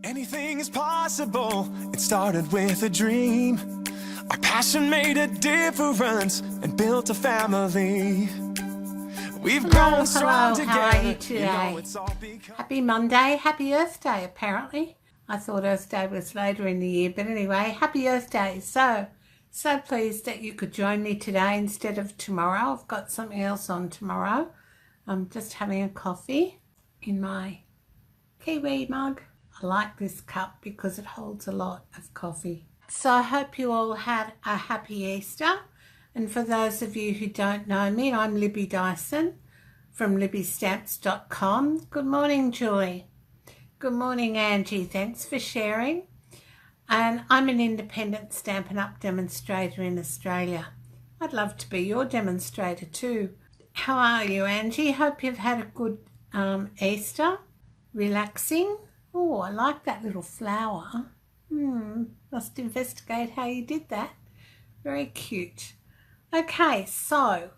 Anything is possible. It started with a dream. Our passion made a difference and built a family. We've grown strong together. How are you today? Happy Monday, happy Earth Day apparently. I thought Earth Day was later in the year, but anyway, happy Earth Day. So pleased that you could join me today instead of tomorrow. I've got something else on tomorrow. I'm just having a coffee in my Kiwi mug. I like this cup because it holds a lot of coffee. So I hope you all had a happy Easter. And for those of you who don't know me, I'm Libby Dyson from libbystamps.com. Good morning, Julie. Good morning, Angie. Thanks for sharing. And I'm an independent Stampin' Up demonstrator in Australia. I'd love to be your demonstrator too. How are you, Angie? Hope you've had a good Easter. Relaxing. Oh, I like that little flower. Must investigate how you did that. Very cute. Okay, so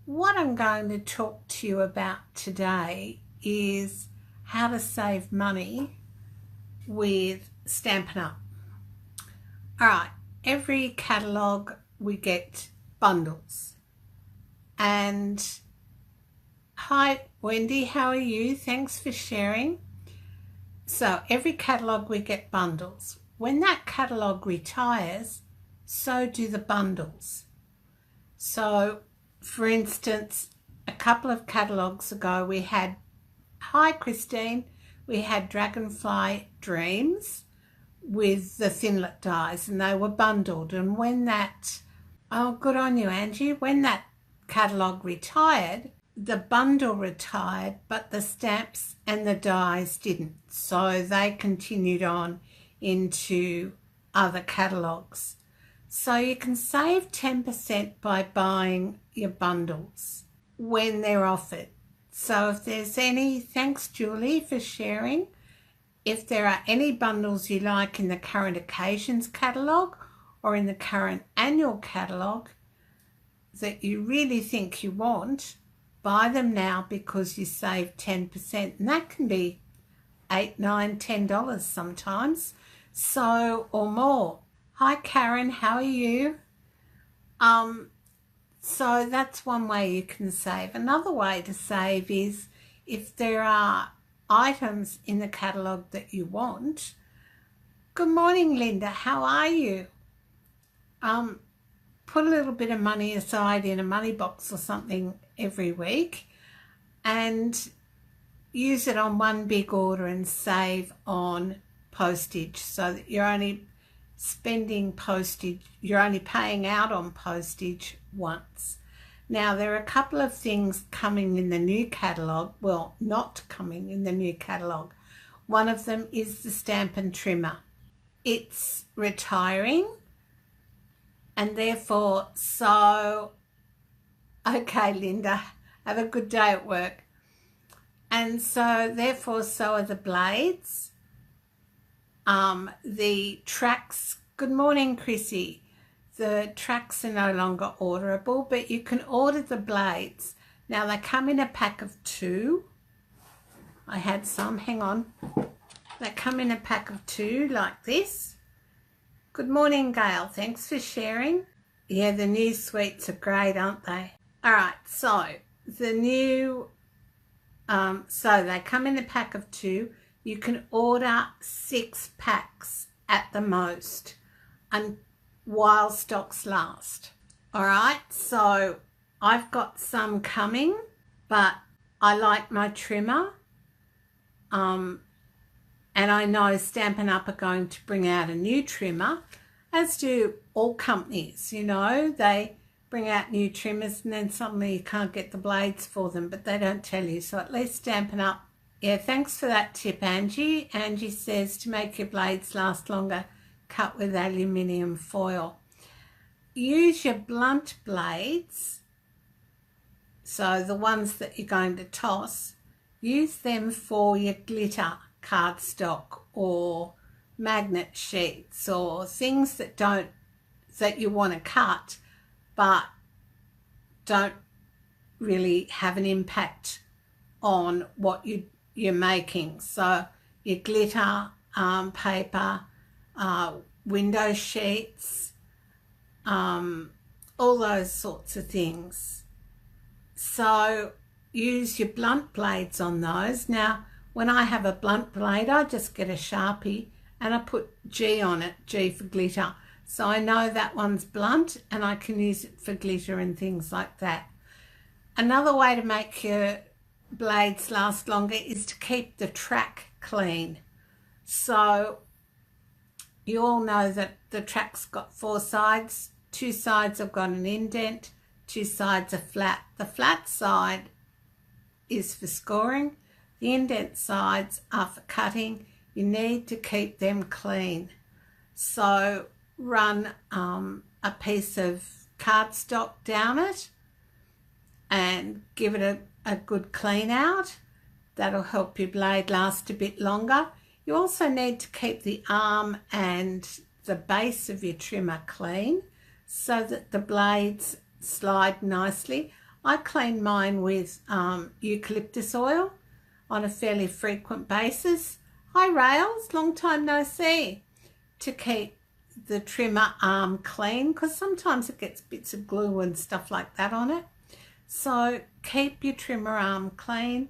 what I'm going to talk to you about today is how to save money with Stampin' Up. All right, every catalogue we get bundles. And hi, Wendy, how are you? Thanks for sharing. So every catalogue we get bundles. When that catalogue retires, so do the bundles. So, for instance, a couple of catalogues ago we had, hi Christine, we had Dragonfly Dreams with the Thinlet dies and they were bundled. And when that, oh good on you Angie, when that catalogue retired, the bundle retired, but the stamps and the dies didn't. So they continued on into other catalogues. So you can save 10% by buying your bundles when they're offered. So if there's any, thanks Julie for sharing, if there are any bundles you like in the current occasions catalogue or in the current annual catalogue that you really think you want, buy them now because you save 10%, and that can be $8, $9, $10 sometimes, so or more. Hi Karen, how are you? So that's one way you can save. Another way to save is if there are items in the catalogue that you want. Good morning Linda, how are you? Put a little bit of money aside in a money box or something every week and use it on one big order and save on postage so that you're only spending postage, you're only paying out on postage once. Now there are a couple of things coming in the new catalogue, well not coming in the new catalogue. One of them is the Stampin' Trimmer. It's retiring and therefore okay Linda, have a good day at work. And so therefore so are the blades. The tracks, good morning Chrissy, the tracks are no longer orderable, but you can order the blades. Now they come in a pack of 2. I had some, hang on. They come in a pack of 2 like this. Good morning Gail, thanks for sharing. Yeah, the new sweets are great, aren't they? All right, so the new, so they come in a pack of 2. You can order 6 packs at the most and while stocks last. All right, so I've got some coming, but I like my trimmer. And I know Stampin' Up are going to bring out a new trimmer, as do all companies, you know. They bring out new trimmers and then suddenly you can't get the blades for them, but they don't tell you. So at least Stampin' Up, yeah, thanks for that tip, Angie. Angie says to make your blades last longer, cut with aluminium foil. Use your blunt blades, so the ones that you're going to toss, use them for your glitter cardstock or magnet sheets or things that you want to cut but don't really have an impact on what you're making. So your glitter, paper, window sheets, all those sorts of things. So use your blunt blades on those. Now, when I have a blunt blade, I just get a Sharpie and I put G on it, G for glitter. So I know that one's blunt and I can use it for glitter and things like that. Another way to make your blades last longer is to keep the track clean. So you all know that the track's got 4 sides. 2 sides have got an indent, 2 sides are flat. The flat side is for scoring. The indent sides are for cutting. You need to keep them clean. So run a piece of cardstock down it and give it a good clean out. That'll help your blade last a bit longer. You also need to keep the arm and the base of your trimmer clean so that the blades slide nicely. I clean mine with eucalyptus oil on a fairly frequent basis. Hi Rails, long time no see. To keep the trimmer arm clean, because sometimes it gets bits of glue and stuff like that on it. So keep your trimmer arm clean,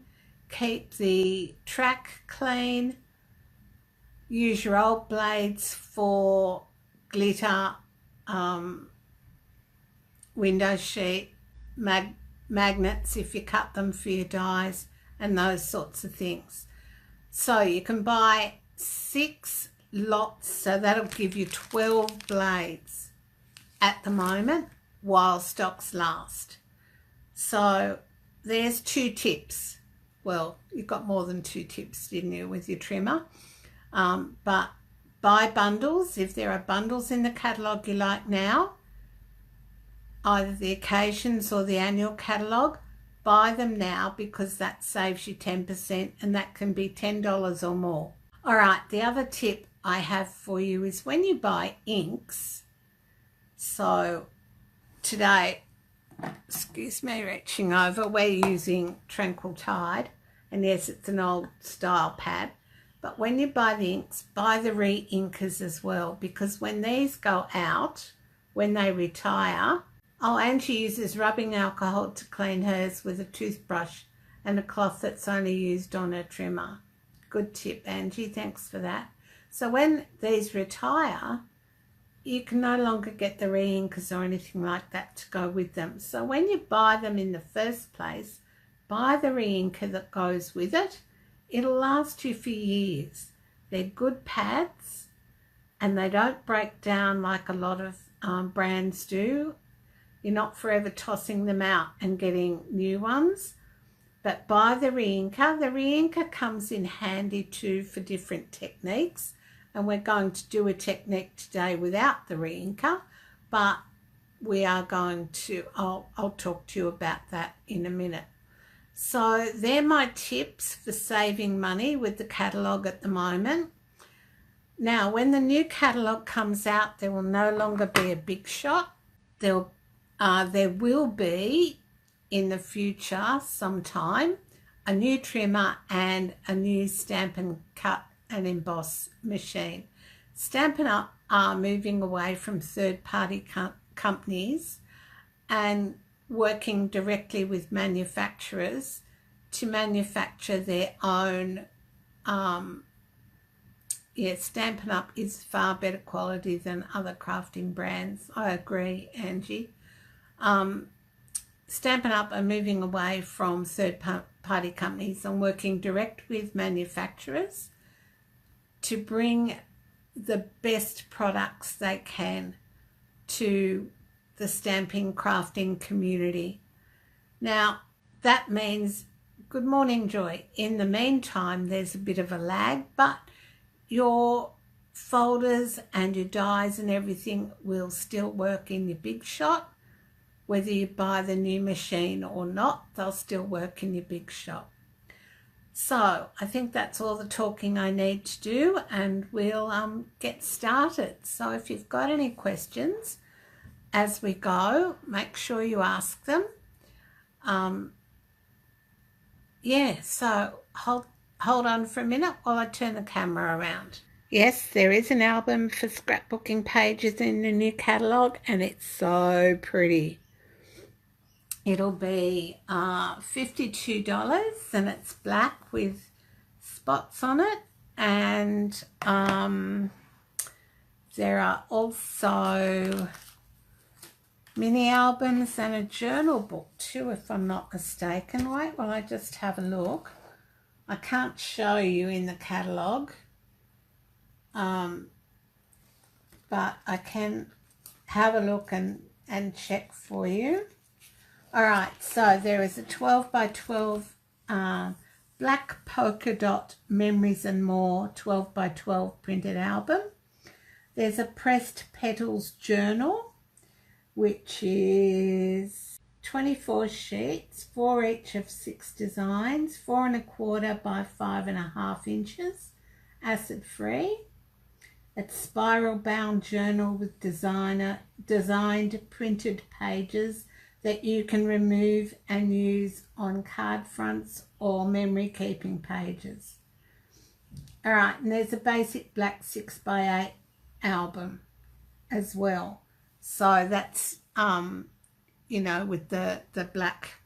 keep the track clean, use your old blades for glitter, window sheet, magnets if you cut them for your dies, and those sorts of things. So you can buy 6 lots, so that'll give you 12 blades at the moment while stocks last. So there's 2 tips. Well, you've got more than 2 tips, didn't you, with your trimmer? But buy bundles. If there are bundles in the catalogue you like now, either the occasions or the annual catalogue, buy them now because that saves you 10% and that can be $10 or more. All right, the other tip I have for you is when you buy inks. So today, excuse me, reaching over, we're using Tranquil Tide, and yes, it's an old style pad. But when you buy the inks, buy the re-inkers as well, because when these go out, when they retire, Angie uses rubbing alcohol to clean hers with a toothbrush and a cloth that's only used on her trimmer. Good tip, Angie, thanks for that. So when these retire, you can no longer get the re-inkers or anything like that to go with them. So when you buy them in the first place, buy the re-inker that goes with it. It'll last you for years. They're good pads and they don't break down like a lot of brands do. You're not forever tossing them out and getting new ones. But buy the re-inker. The re-inker comes in handy too for different techniques. And we're going to do a technique today without the re-inker. But we are going to, I'll talk to you about that in a minute. So they're my tips for saving money with the catalogue at the moment. Now, when the new catalogue comes out, there will no longer be a big shot. There will be, in the future sometime, a new trimmer and a new Stampin' Cut and Emboss machine. Stampin' Up are moving away from third-party companies and working directly with manufacturers to manufacture their own. Stampin' Up is far better quality than other crafting brands. I agree, Angie. Stampin' Up are moving away from third-party companies and working direct with manufacturers to bring the best products they can to the stamping crafting community. Now, that means, good morning, Joy. In the meantime, there's a bit of a lag, but your folders and your dies and everything will still work in your big shot. Whether you buy the new machine or not, they'll still work in your big shot. So I think that's all the talking I need to do, and we'll get started. So if you've got any questions as we go, make sure you ask them. So hold on for a minute while I turn the camera around. Yes, there is an album for scrapbooking pages in the new catalogue, and it's so pretty. It'll be $52, and it's black with spots on it, and there are also mini albums and a journal book too, if I'm not mistaken. Wait while I just have a look. I can't show you in the catalogue, but I can have a look and check for you. All right, so there is a 12 by 12 black polka dot Memories and More 12 by 12 printed album. There's a pressed petals journal, which is 24 sheets, 4 each of 6 designs, 4 1/4 by 5.5 inches, acid free. It's spiral bound journal with designed printed pages that you can remove and use on card fronts or memory keeping pages. All right, and there's a basic black 6 by 8 album as well. So that's, you know, with the black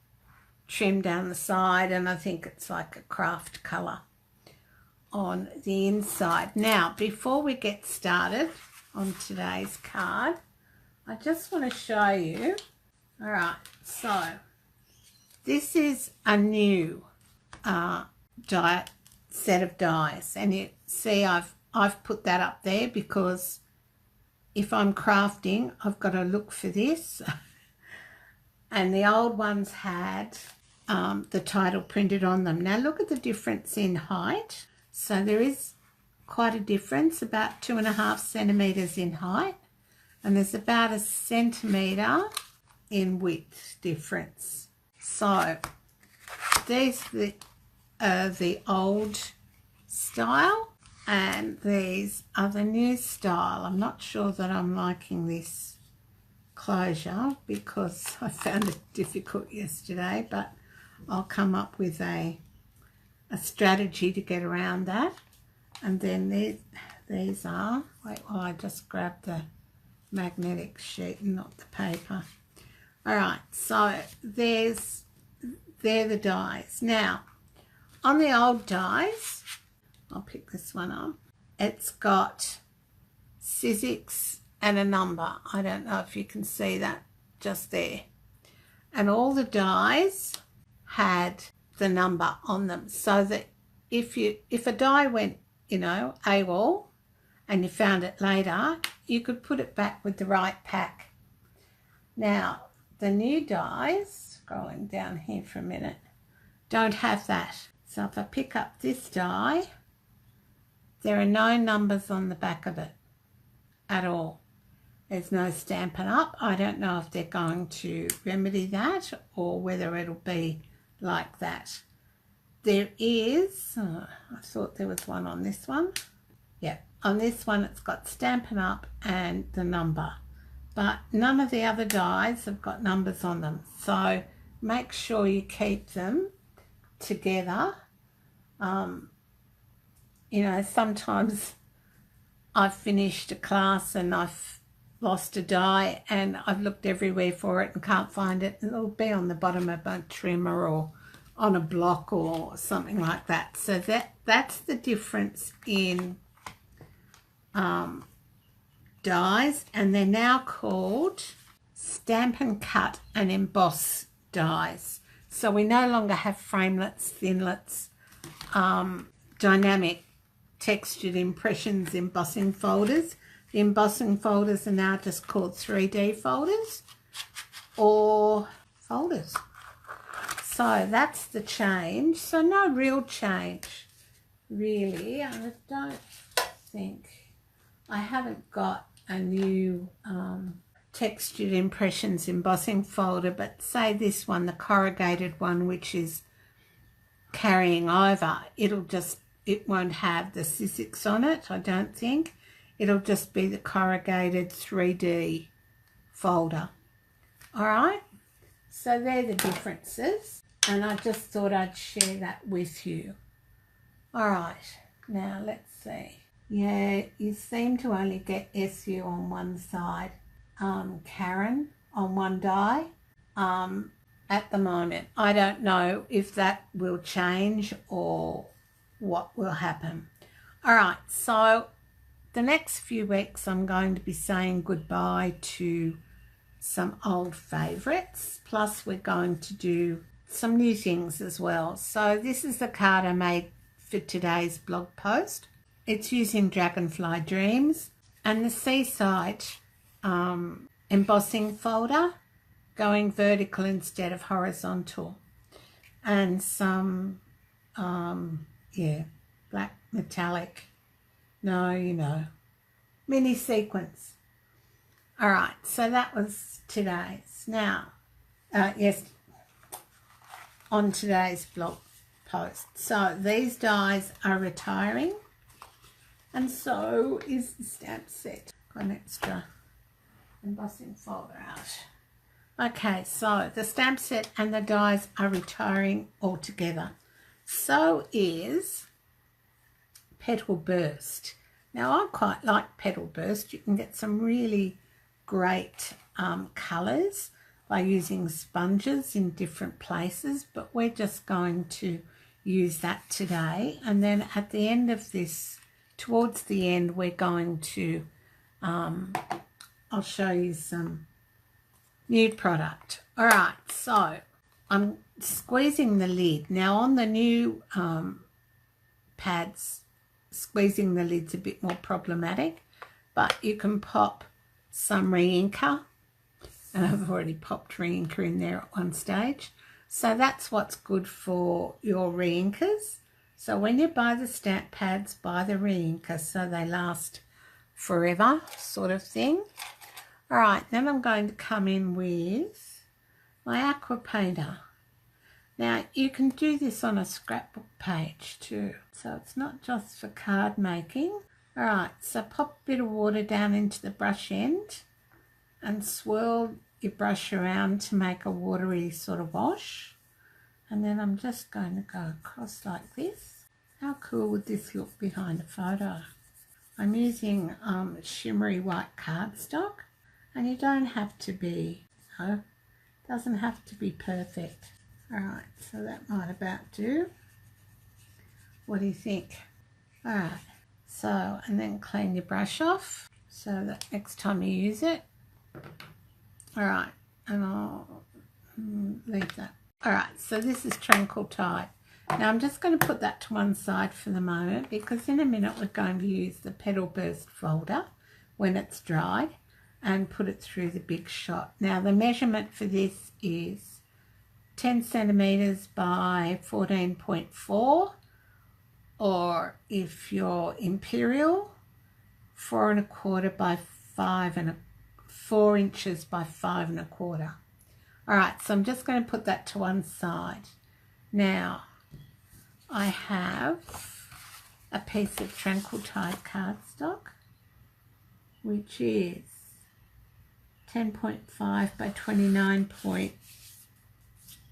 trim down the side, and I think it's like a craft colour on the inside. Now, before we get started on today's card, I just want to show you. All right, so this is a new set of dies, and you see I've put that up there because if I'm crafting, I've got to look for this. And the old ones had the title printed on them. Now look at the difference in height. So there is quite a difference, about 2.5 centimetres in height, and there's about 1 centimetre in width difference. So these are the old style, and these are the new style. I'm not sure that I'm liking this closure because I found it difficult yesterday, but I'll come up with a strategy to get around that. And then these are, wait while I just grab the magnetic sheet and not the paper. All right, so they're the dies. Now, on the old dies, I'll pick this one up. It's got Sizzix and a number. I don't know if you can see that just there. And all the dies had the number on them, so that if a die went, you know, AWOL and you found it later, you could put it back with the right pack. Now, the new dies, scrolling down here for a minute, don't have that. So if I pick up this die, there are no numbers on the back of it at all. There's no Stampin' Up. I don't know if they're going to remedy that or whether it'll be like that. There is, I thought there was one on this one. Yeah, on this one it's got Stampin' Up and the number. But none of the other dies have got numbers on them. So make sure you keep them together. You know, sometimes I've finished a class and I've lost a die and I've looked everywhere for it and can't find it. And it'll be on the bottom of a trimmer or on a block or something like that. So that's the difference in dies, and they're now called Stampin' Cut and Emboss dies. So we no longer have framelets, thinlets, dynamic textured impressions embossing folders. The embossing folders are now just called 3D folders or folders. So that's the change. So no real change, really. I don't think. I haven't got a new textured impressions embossing folder, but say this one, the corrugated one, which is carrying over, it won't have the Sizzix on it, I don't think. It'll just be the corrugated 3D folder. All right, so they're the differences, and I just thought I'd share that with you. All right, now let's see. Yeah, you seem to only get SU on one side, Karen, on one die at the moment. I don't know if that will change or what will happen. All right, so the next few weeks I'm going to be saying goodbye to some old favourites, plus we're going to do some new things as well. So this is the card I made for today's blog post. It's using Dragonfly Dreams and the Seaside embossing folder, going vertical instead of horizontal, and some black metallic, mini sequins. All right, so that was today's. Now, on today's blog post. So these dies are retiring, and so is the stamp set. Got an extra embossing folder out. Okay, so the stamp set and the dies are retiring altogether. So is Petal Burst. Now, I quite like Petal Burst. You can get some really great colours by using sponges in different places, but we're just going to use that today. And then at the end of this, towards the end, we're going to, I'll show you some new product. All right, so I'm squeezing the lid. Now on the new pads, squeezing the lid's a bit more problematic, but you can pop some re-inker, and I've already popped re-inker in there at one stage. So that's what's good for your re-inkers. So when you buy the stamp pads, buy the re-inker so they last forever, sort of thing. All right, then I'm going to come in with my aqua painter. Now you can do this on a scrapbook page too, so it's not just for card making. All right, so pop a bit of water down into the brush end and swirl your brush around to make a watery sort of wash. And then I'm just going to go across like this. How cool would this look behind a photo? I'm using shimmery white cardstock, and you don't have to be, doesn't have to be perfect. All right, so that might about do. What do you think? All right, so, and then clean your brush off so that next time you use it. All right, and I'll leave that. All right, so this is Tranquil Tide. Now I'm just going to put that to one side for the moment, because in a minute we're going to use the Petal Burst folder when it's dried and put it through the big shot. Now the measurement for this is 10 centimeters by 14.4, or if you're Imperial, 4 1/4 by 4 inches by 5 1/4. All right, so I'm just going to put that to one side. Now I have a piece of Tranquil Tide cardstock, which is 10.5 by 29 point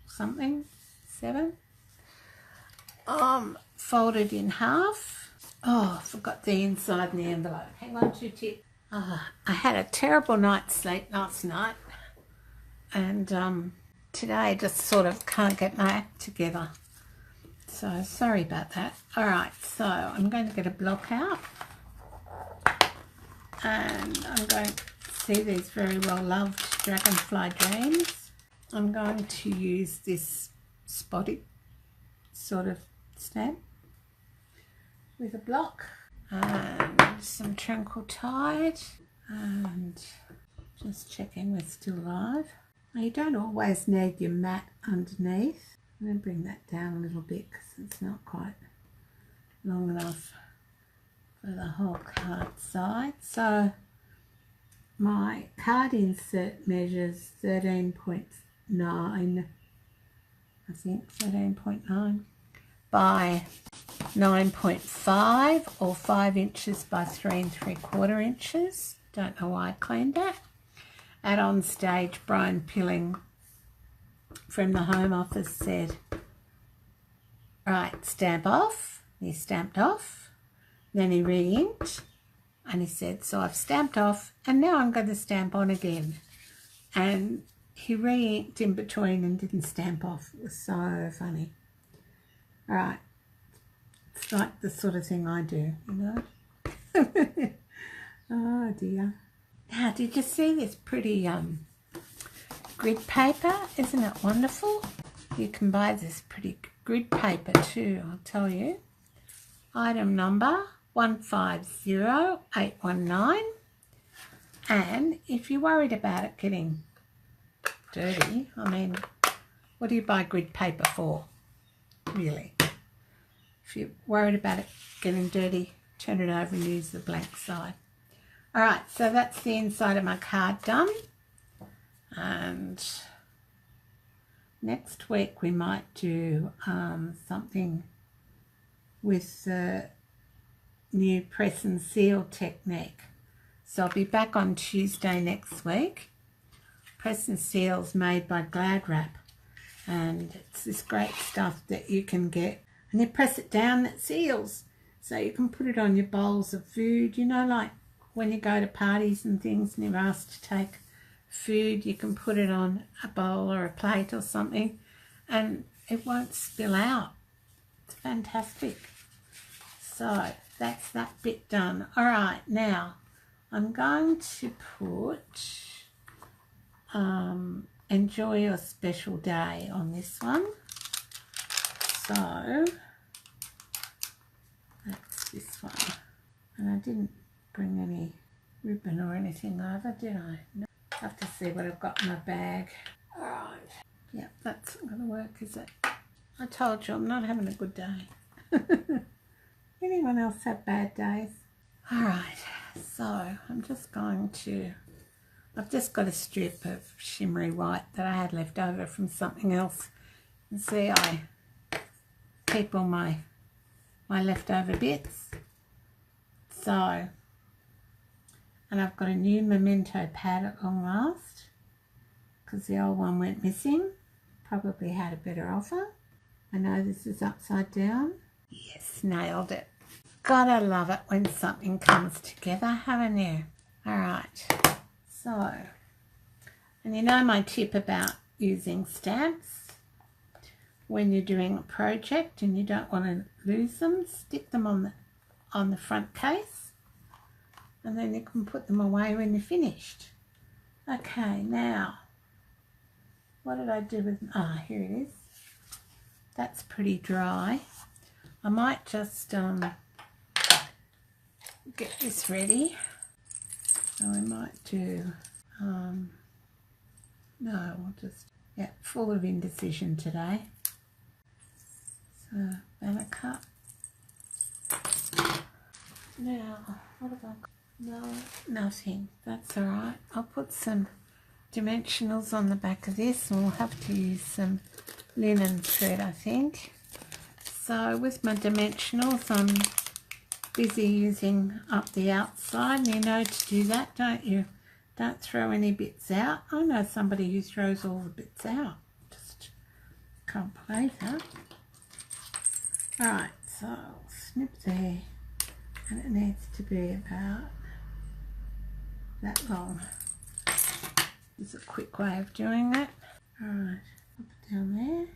something 7, folded in half. Oh, I forgot the inside and the envelope. Hang on to tip. I had a terrible night's sleep last night, and today I just sort of can't get my act together. So sorry about that. All right, so I'm going to get a block out, and I'm going to see these very well loved Dragonfly Dreams. I'm going to use this spotty sort of stamp with a block and some Tranquil Tide, and just checking we're still live. Now you don't always need your mat underneath. I'm going to bring that down a little bit because it's not quite long enough for the whole card side. So my card insert measures 13.9, I think 13.9 by 9.5, or 5 inches by 3 3/4 inches. Don't know why I cleaned that. At On Stage, Brian Pilling from the Home Office said, right, stamp off. He stamped off. Then he re-inked and he said, so I've stamped off and now I'm going to stamp on again. And he re-inked in between and didn't stamp off. It was so funny. All right. It's like the sort of thing I do, you know. Oh dear. Now, did you see this pretty grid paper? Isn't it wonderful? You can buy this pretty grid paper too, I'll tell you. Item number 150819. And if you're worried about it getting dirty, I mean, what do you buy grid paper for, really? If you're worried about it getting dirty, turn it over and use the blank side. All right, so that's the inside of my card done. And next week we might do something with the new press and seal technique. So I'll be back on Tuesday next week. Press and seal's made by Glad Wrap, and it's this great stuff that you can get, and you press it down, it seals. So you can put it on your bowls of food, you know, like when you go to parties and things and you're asked to take food, you can put it on a bowl or a plate or something and it won't spill out. It's fantastic. So that's that bit done. All right, now I'm going to put enjoy your special day on this one. So that's this one. And I didn't bring any ribbon or anything over, did I? No. I have to see what I've got in my bag. All right. Yep, that's not going to work, is it? I told you I'm not having a good day. Anyone else have bad days? All right, so I'm just going to, I've just got a strip of shimmery white that I had left over from something else. And see, I keep all my leftover bits. So, and I've got a new memento pad at long last because the old one went missing. Probably had a better offer. I know this is upside down. Yes, nailed it. Gotta love it when something comes together, haven't you? All right, so, and you know my tip about using stamps when you're doing a project and you don't want to lose them, stick them on the front case and then you can put them away when you're finished. Okay, now, what did I do with, here it is. That's pretty dry. I might just get this ready. So we might do, no, we'll just, yeah, full of indecision today. So, banner cut. Now, what have I got? No, nothing. That's all right. I'll put some dimensionals on the back of this and we'll have to use some linen thread, I think. So with my dimensionals, I'm busy using up the outside. And you know to do that, don't you? Don't throw any bits out. I know somebody who throws all the bits out. Just can't play that. Alright, so I'll snip there. And it needs to be about that long. This is a quick way of doing that. Alright, put it down there.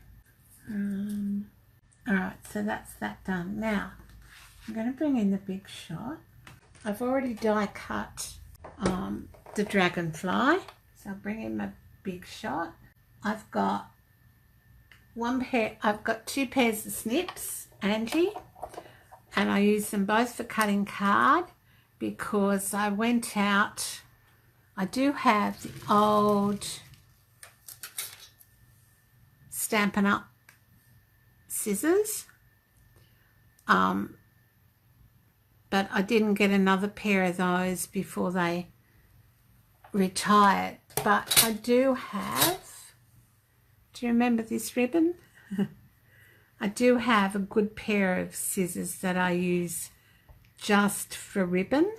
Alright, so that's that done. Now, I'm going to bring in the big shot. I've already die cut the dragonfly. So I'll bring in my big shot. I've got two pairs of snips, Angie, and I use them both for cutting card because I went out, I do have the old Stampin' Up scissors, but I didn't get another pair of those before they retired. But I do have, do you remember this ribbon? I do have a good pair of scissors that I use just for ribbon.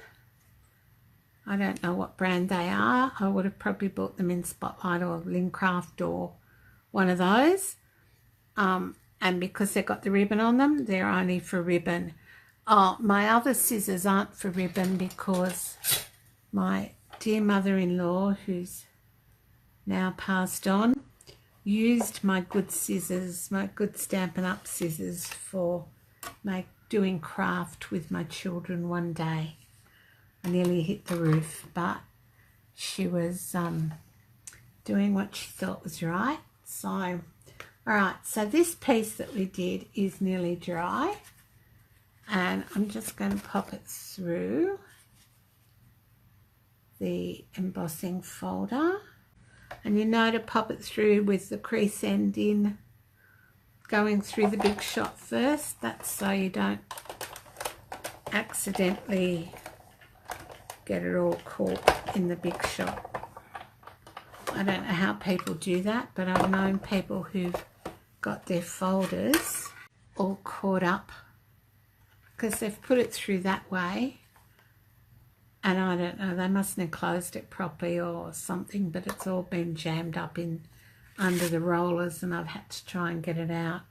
I don't know what brand they are. I would have probably bought them in Spotlight or Lincraft or one of those. And because they've got the ribbon on them, they're only for ribbon. Oh, my other scissors aren't for ribbon because my dear mother-in-law, who's now passed on, used my good scissors, my good Stampin' Up scissors for doing craft with my children one day. I nearly hit the roof, but she was doing what she thought was right. So, all right, so this piece that we did is nearly dry, and I'm just going to pop it through the embossing folder. And you know to pop it through with the crease end in, going through the big shot first. That's so you don't accidentally get it all caught in the big shot. I don't know how people do that, but I've known people who've got their folders all caught up because they've put it through that way. And I don't know, they mustn't have closed it properly or something, but it's all been jammed up in under the rollers and I've had to try and get it out.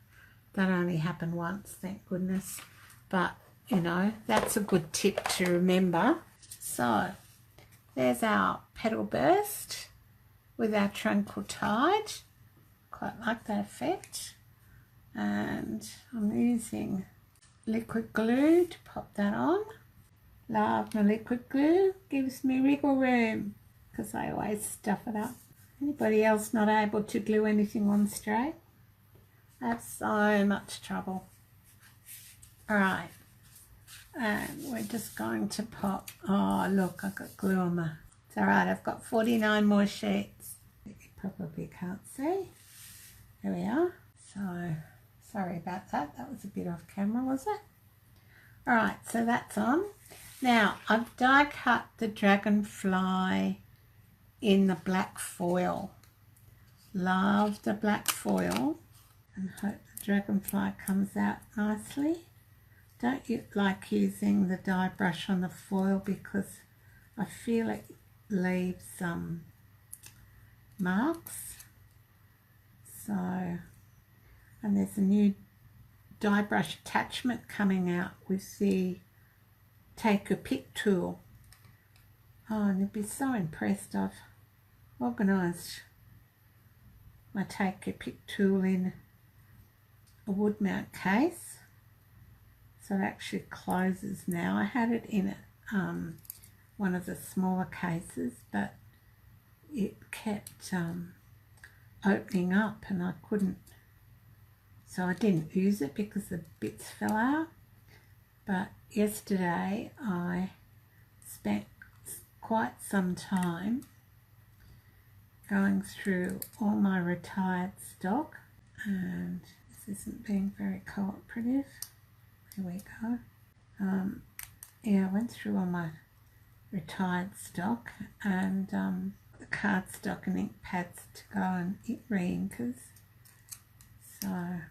That only happened once, thank goodness. But, you know, that's a good tip to remember. So, there's our petal burst with our truncal tied. Quite like that effect. And I'm using liquid glue to pop that on. Love my liquid glue, gives me wiggle room because I always stuff it up. Anybody else not able to glue anything on straight? I have so much trouble. Alright, and we're just going to pop, oh look, I've got glue on the, it's alright, I've got 49 more sheets. You probably can't see. There we are. So, sorry about that, that was a bit off camera, was it? Alright, so that's on. Now, I've die cut the dragonfly in the black foil. Love the black foil and hope the dragonfly comes out nicely. Don't like using the die brush on the foil because I feel it leaves some marks. So, and there's a new die brush attachment coming out with the Take a Pick tool. Oh, and you'd be so impressed. I've organised my Take a Pick tool in a wood mount case, so it actually closes now. I had it in one of the smaller cases, but it kept opening up and I couldn't, so I didn't use it because the bits fell out. But yesterday I spent quite some time going through all my retired stock, and this isn't being very cooperative. Here we go. Yeah, I went through all my retired stock and the cardstock and ink pads to go and re-inkers. So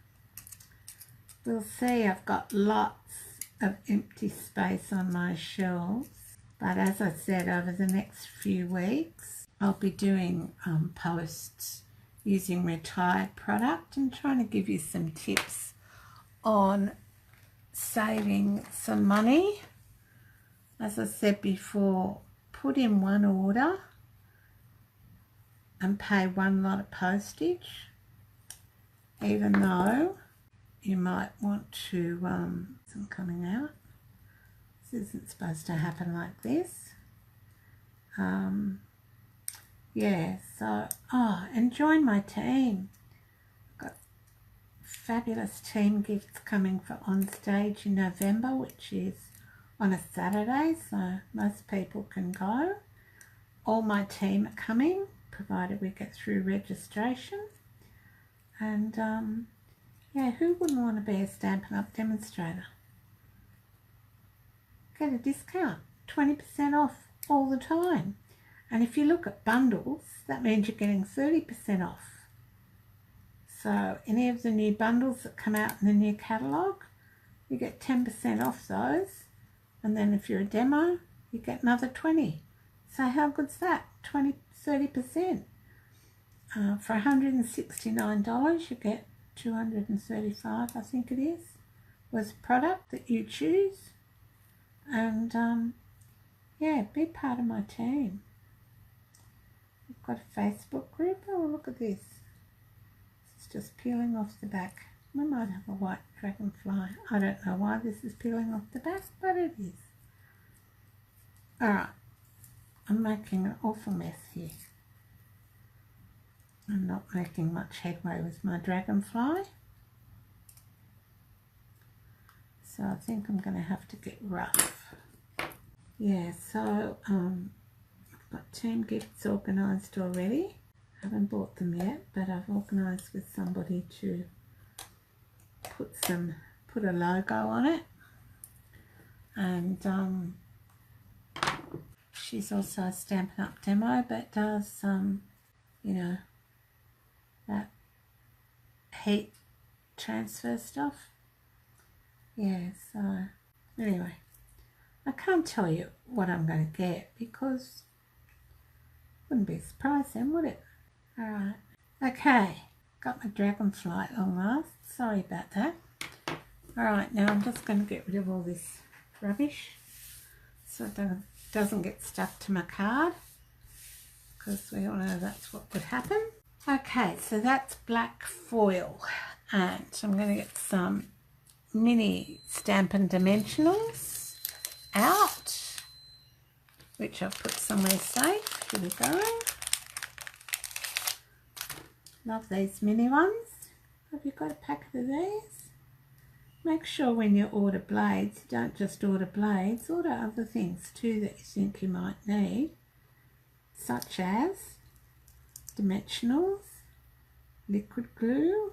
we'll see. I've got lots of empty space on my shelves, but as I said, over the next few weeks I'll be doing posts using retired product and trying to give you some tips on saving some money. As I said before, put in one order and pay one lot of postage, even though you might want to, some coming out. This isn't supposed to happen like this. Yeah, so, oh, and join my team. I've got fabulous team gifts coming for On Stage in November, which is on a Saturday, so most people can go. All my team are coming, provided we get through registration. And, yeah, who wouldn't want to be a Stampin' Up demonstrator? Get a discount, 20% off all the time. And if you look at bundles, that means you're getting 30% off. So any of the new bundles that come out in the new catalogue, you get 10% off those. And then if you're a demo, you get another 20. So how good's that? 30%. For $169, you get 235, I think it is. with product that you choose, and yeah, be part of my team. We've got a Facebook group. Oh, look at this. It's just peeling off the back. We might have a white dragonfly. I don't know why this is peeling off the back, but it is. Alright, I'm making an awful mess here. I'm not making much headway with my dragonfly. So I think I'm going to have to get rough. Yeah, so I've got team gifts organised already. I haven't bought them yet, but I've organised with somebody to put a logo on it. And she's also a Stampin' Up demo, but does you know, that heat transfer stuff. Yeah, so anyway, I can't tell you what I'm going to get because it wouldn't be a surprise then, would it? Alright, okay, got my dragonfly at long last. Sorry about that. Alright, now I'm just going to get rid of all this rubbish so it doesn't get stuck to my card, because we all know that's what would happen. Okay, so that's black foil, and I'm going to get some mini Stampin' Dimensionals out, which I've put somewhere safe. Here we go. Love these mini ones. Have you got a packet of these? Make sure when you order blades, you don't just order blades, order other things too that you think you might need, such as dimensionals, liquid glue,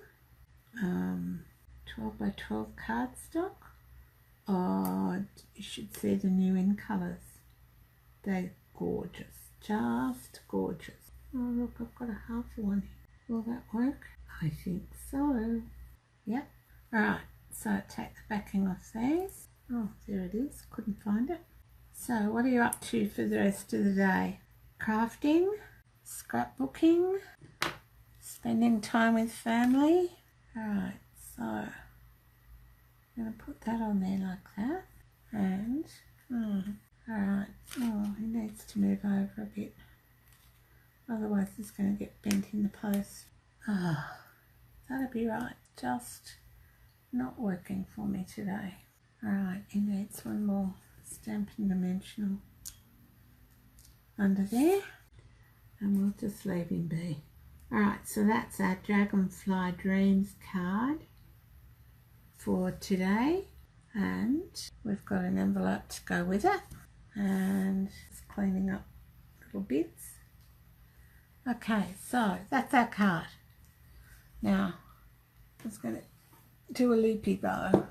12 by 12 cardstock. Oh, you should see the new in colours. They're gorgeous, just gorgeous. Oh look, I've got a half one here. Will that work? I think so. Yep. Alright, so take the backing off these. Oh, there it is. Couldn't find it. So what are you up to for the rest of the day? Crafting, scrapbooking, spending time with family. Alright, so I'm going to put that on there like that. And, alright, oh, he needs to move over a bit. Otherwise it's going to get bent in the post. Ah, that'll be right. Just not working for me today. Alright, he needs one more Stampin' Dimensional under there, and we'll just leave him be. Alright, so that's our Dragonfly Dreams card for today, and we've got an envelope to go with it, and just cleaning up little bits. Okay, so that's our card. Now, I'm just going to do a loopy bow.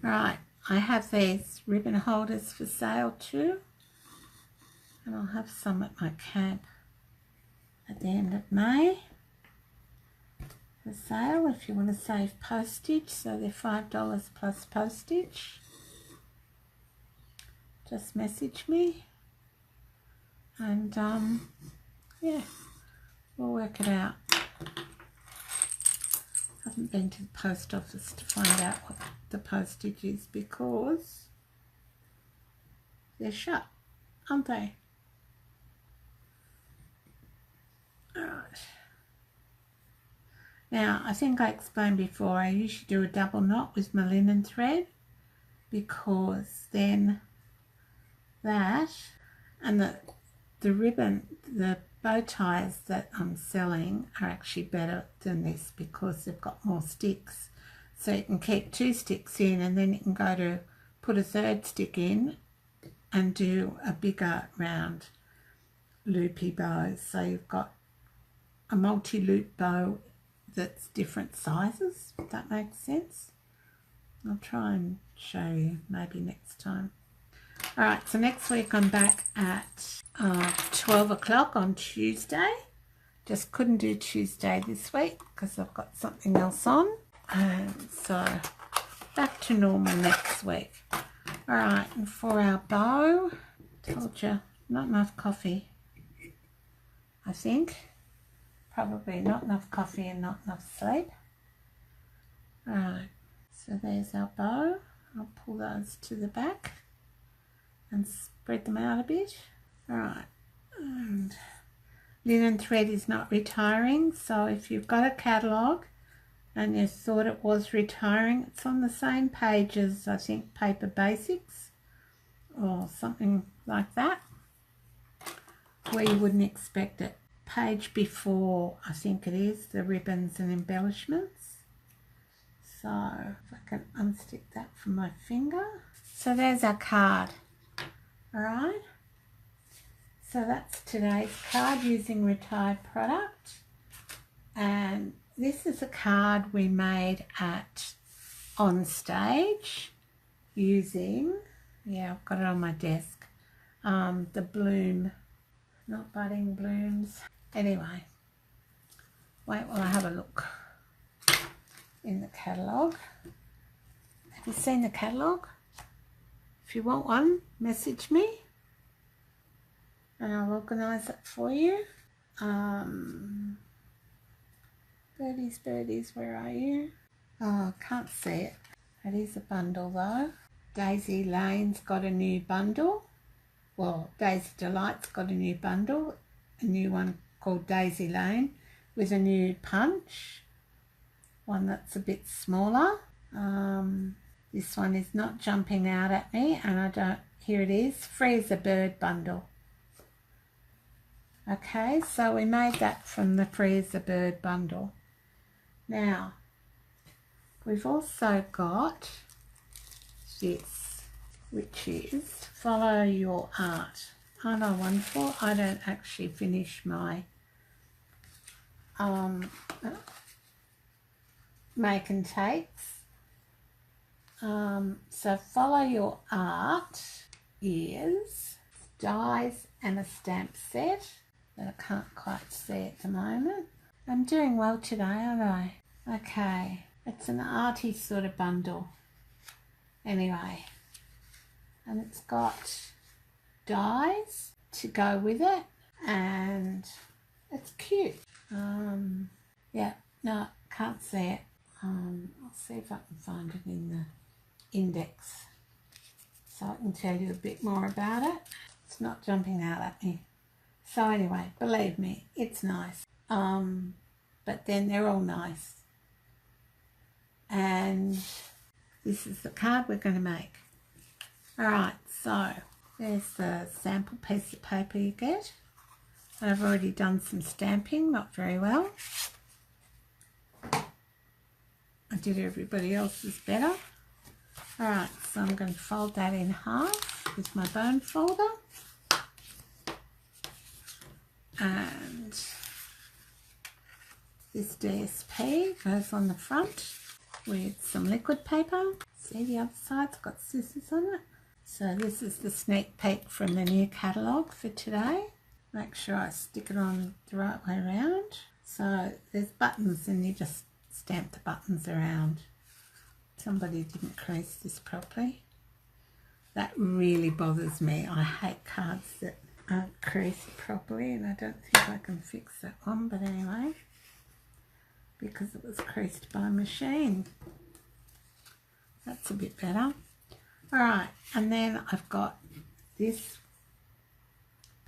Right, I have these ribbon holders for sale too, and I'll have some at my camp at the end of May for sale if you want to save postage. So they're $5 plus postage. Just message me, and yeah, we'll work it out. I haven't been to the post office to find out what the postage is because they're shut, aren't they? Alright. Now, I think I explained before, I usually do a double knot with my linen thread, because then that and the ribbon, the bow ties that I'm selling are actually better than this because they've got more sticks. So you can keep 2 sticks in, and then you can go to put a 3rd stick in and do a bigger round loopy bow. So you've got a multi-loop bow that's different sizes, if that makes sense. I'll try and show you maybe next time. Alright, so next week I'm back at 12 o'clock on Tuesday. Just couldn't do Tuesday this week because I've got something else on. And so back to normal next week. Alright, and for our bow, told you, not enough coffee, I think. Probably not enough coffee and not enough sleep. Alright, so there's our bow. I'll pull those to the back and spread them out a bit. Alright, and linen thread is not retiring, so if you've got a catalogue and you thought it was retiring, it's on the same page as, I think, Paper Basics or something like that, where you wouldn't expect it. Page before, I think it is, the ribbons and embellishments. So if I can unstick that from my finger. So there's our card. Alright, so that's today's card using retired product, and this is a card we made at On Stage using, yeah, I've got it on my desk, the bloom, not budding blooms. Anyway, wait while I have a look in the catalogue. Have you seen the catalogue? If you want one, message me and I'll organise it for you. Birdies, where are you? Oh, I can't see it. It is a bundle though. Daisy Lane's got a new bundle. Well, Daisy Delight's got a new bundle. A new one called Daisy Lane with a new punch. One that's a bit smaller. This one is not jumping out at me, and I don't, here it is, free as a bird bundle. Okay, so we made that from the free as a bird bundle. Now, we've also got this, which is Follow Your Art. Aren't I wonderful? I don't actually finish my make and takes. So Follow Your Art is dies and a stamp set that I can't quite see at the moment. I'm doing well today, aren't I? Okay, it's an arty sort of bundle. Anyway, and it's got dies to go with it, and it's cute. Yeah, no, can't see it. I'll see if I can find it in the index so I can tell you a bit more about it. It's not jumping out at me. So anyway, believe me, it's nice. But then they're all nice. And this is the card we're going to make. Alright, so there's the sample piece of paper you get. I've already done some stamping, not very well. I did everybody else's better. Alright, so I'm going to fold that in half with my bone folder. And this DSP goes on the front with some liquid paper. See, the other side's got scissors on it. So this is the sneak peek from the new catalogue for today. Make sure I stick it on the right way around. So there's buttons and you just stamp the buttons around. Somebody didn't crease this properly. That really bothers me. I hate cards that aren't creased properly, and I don't think I can fix that one, but anyway, because it was creased by machine. That's a bit better. Alright, and then I've got this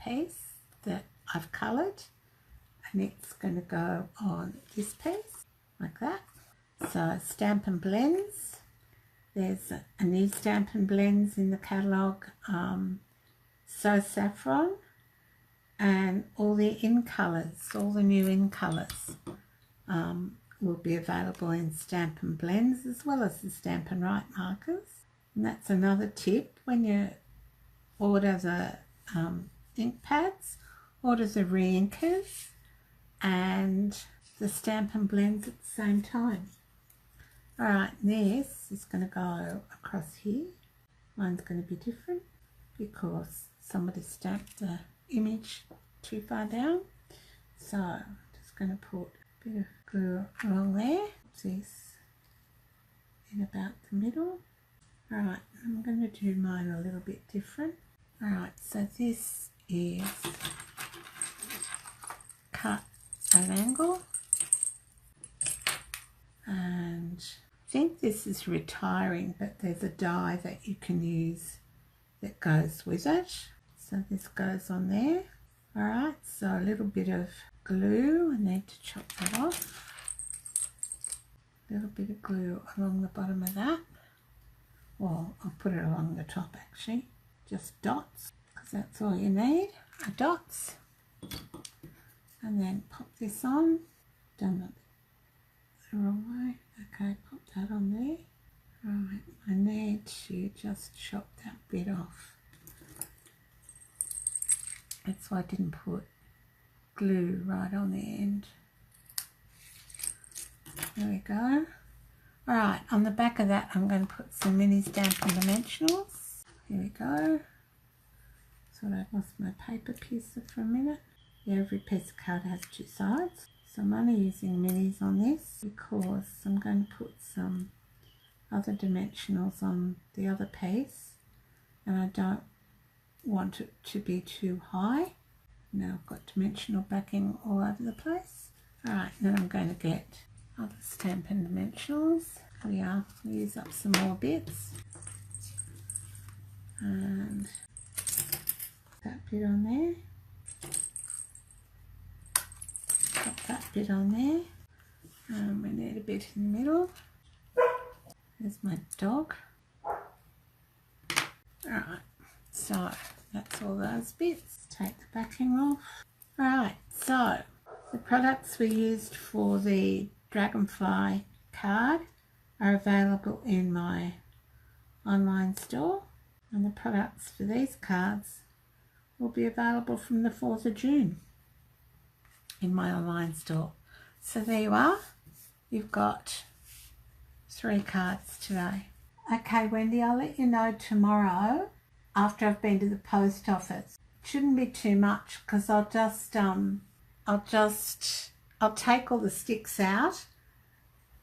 piece that I've coloured, and it's going to go on this piece like that. So Stampin' Blends, there's a new Stampin' Blends in the catalogue, So Saffron, and all the in colours, all the new in colours will be available in Stampin' Blends, as well as the Stampin' Right markers. And that's another tip: when you order the ink pads, order the re-inkers and the Stampin' Blends at the same time. Alright, this is going to go across here. Mine's going to be different because somebody stamped the image too far down. So I'm just going to put a bit of glue along there. This in about the middle. Alright, I'm going to do mine a little bit different. Alright, so this is cut at an angle, and think this is retiring, but there's a die that you can use that goes with it. So this goes on there. All right, so a little bit of glue. I need to chop that off. A little bit of glue along the bottom of that. Well, I'll put it along the top actually. Just dots, because that's all you need, are dots. And then pop this on. Done it the wrong way. Okay, pop that on there. Right, I need to just chop that bit off. That's why I didn't put glue right on the end. There we go. Alright, on the back of that I'm going to put some mini Stampin' Dimensionals. Here we go. Thought I'd lost my paper piece for a minute. Yeah, every piece of card has two sides. So I'm only using minis on this because I'm going to put some other dimensionals on the other piece. And I don't want it to be too high. Now I've got dimensional backing all over the place. Alright, then I'm going to get other Stampin' Dimensionals. Here we are. We'll use up some more bits. And that bit on there. Pop that bit on there. And we need a bit in the middle. There's my dog. Alright, so that's all those bits. Take the backing off. Alright, so the products we used for the Dragonfly card are available in my online store, and the products for these cards will be available from the 4th of June in my online store. So there you are. You've got 3 cards today. Okay, Wendy, I'll let you know tomorrow after I've been to the post office. It shouldn't be too much because I'll take all the sticks out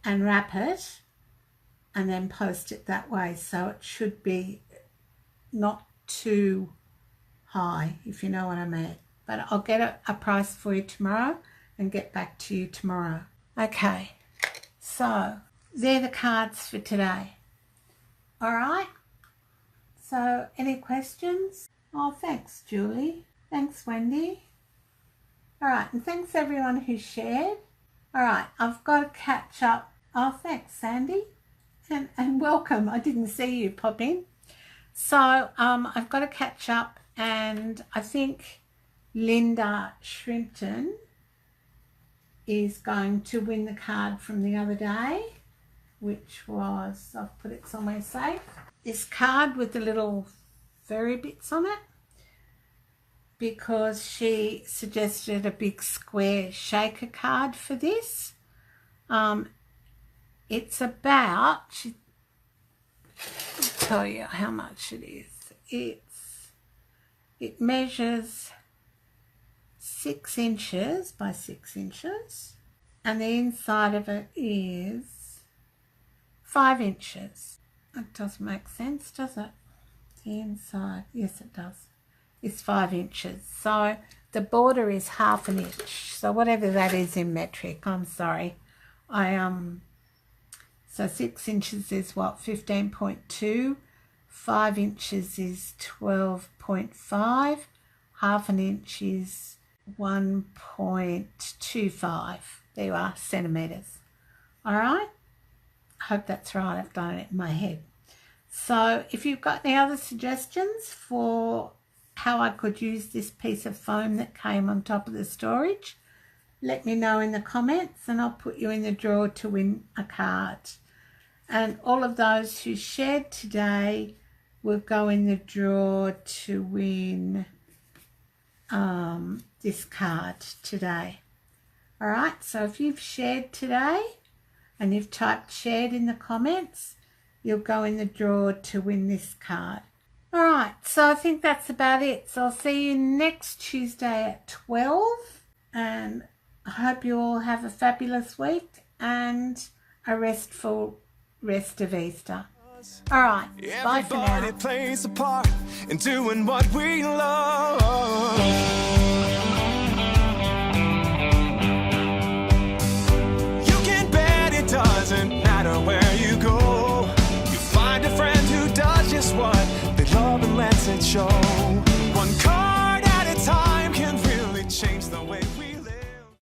and wrap it and then post it that way, so it should be not too high, if you know what I mean. But I'll get a price for you tomorrow and get back to you tomorrow. Okay, so they're the cards for today. All right, so any questions? Oh, thanks, Julie. Thanks, Wendy. All right, and thanks everyone who shared. All right, I've got to catch up. Oh, thanks, Sandy. And welcome. I didn't see you pop in. So I've got to catch up, and I think Linda Shrimpton is going to win the card from the other day, which was, I've put it somewhere safe, this card with the little furry bits on it, because she suggested a big square shaker card for this. It's about, I'll tell you how much it is. It measures 6 inches by 6 inches, and the inside of it is 5 inches. That doesn't make sense, does it? The inside, yes it does. Is 5 inches. So the border is 1/2 inch. So whatever that is in metric, I'm sorry. So 6 inches is what, 15.2. 5 inches is 12.5. 1/2 inch is 1.25. There you are, centimetres. All right. I hope that's right. I've done it in my head. So if you've got any other suggestions for how I could use this piece of foam that came on top of the storage, let me know in the comments and I'll put you in the draw to win a card. And all of those who shared today will go in the draw to win this card today. All right, so if you've shared today and you've typed shared in the comments, you'll go in the draw to win this card. All right, so I think that's about it. So I'll see you next Tuesday at 12, and I hope you all have a fabulous week and a restful rest of Easter. All right, bye for now. Everybody plays a part in doing what we love. You can bet it doesn't matter where you go. it shows.